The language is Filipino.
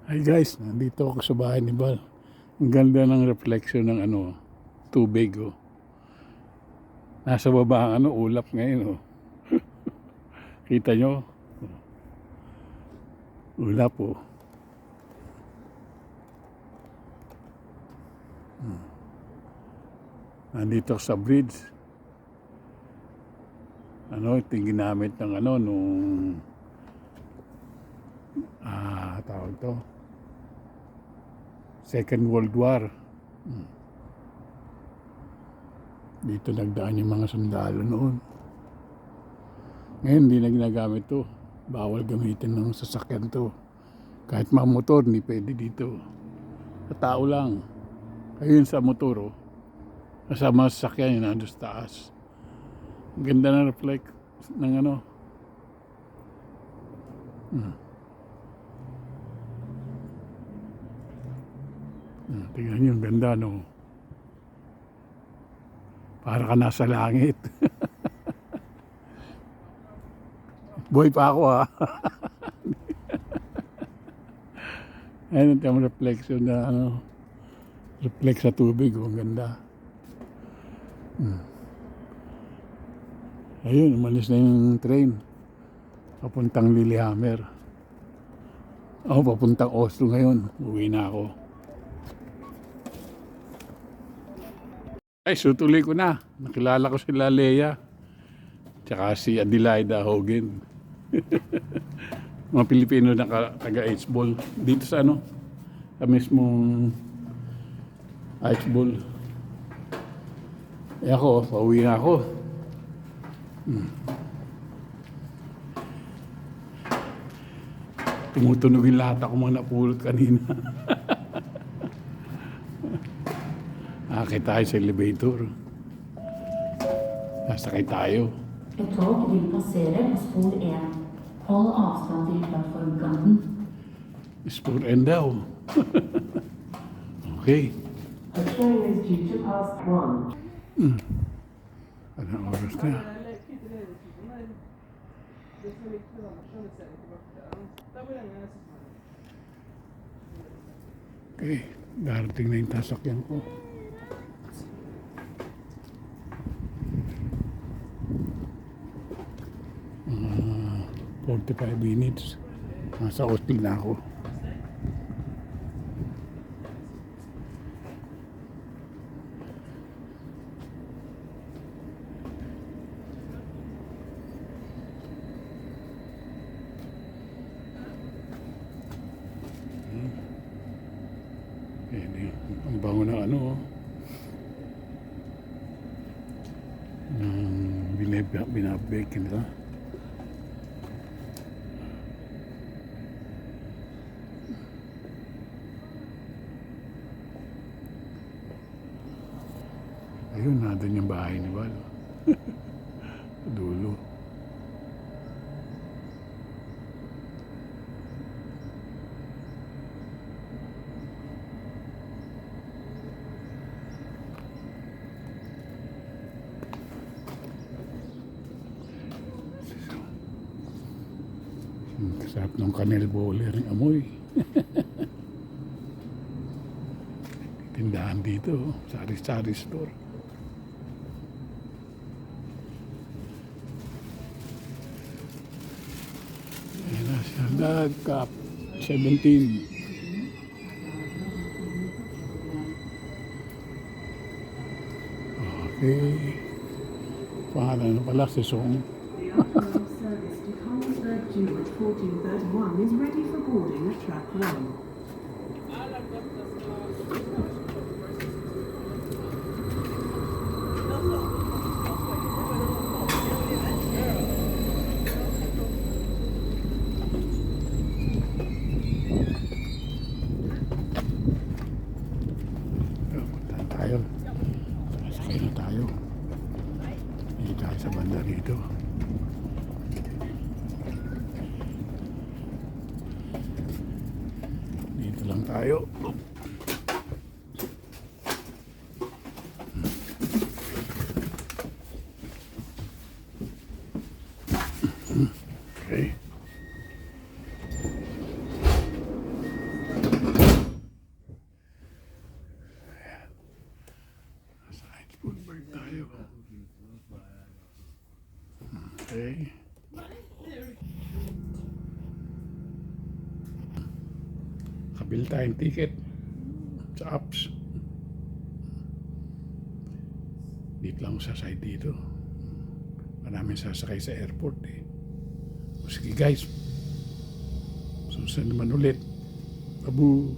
Hi guys, nandito ako sa bahay ni Bal. Ang ganda ng reflection ng tubig oh. Nasa baba ang ulap ngayon oh. Kita nyo? Ulap oh. Nandito ako sa bridge. Ito yung ginamit ng nung tawag to Second World War. Dito nagdaan yung mga sundalo noon. Ngayon hindi na ginagamit to. Bawal gamitin ng sasakyan to. Kahit mga motor hindi pwede dito. Sa tao lang. Ayun sa motor oh. Kasama sa sasakyan yun nandun sa taas. Ang ganda ng reflect ng tingnan nyo, ang ganda no. Para ka nasa langit. Buhay pa ako ha. Ayun ang reflection na reflect sa tubig oh, ang ganda. Ayun, umalis na yung train. Papuntang Lillehammer. Papuntang Oslo ngayon. Uwi na ako. Ay, sutuloy ko na. Nakilala ko sila Leia. Tsaka si Adelaida Hogan. Mga Pilipino na taga-H-Ball. Dito sa sa mismong H-Ball. Ako, pauwi na ako. Tumutunog yung lahat ako mga napulot kanina. Akit tayo sa elevator. Sasakay tayo. Et tog vil passere på spor 1. Hold avstand til plattformkanten. Spor 1 daw. Okay. The train is due to pass 1. Anong oras na? Okay. Darating na yung sasakyan ko. 45 minutes. Nasa Oslo na ako. Ang bango na ng binabake nila. Ayun, nandun yung bahay ni Val. Dulo. Sarap ng kanel boiler ng amoy. Tindahan dito, sari-sari store. Ayan na siya, nagkap 17. Okay. Pangalan na pala si Song. Service to Carlsberg due at 14:31 is ready for boarding at track 1. Tayo. Sakay na tayo. Hindi tayo sa banda dito. Dito lang tayo. Okay. Okay. Kabil tayong ticket sa apps. Dito lang ako sasakay dito. Maraming sasakay sa airport eh. O sige guys. Susunod naman ulit. Babu.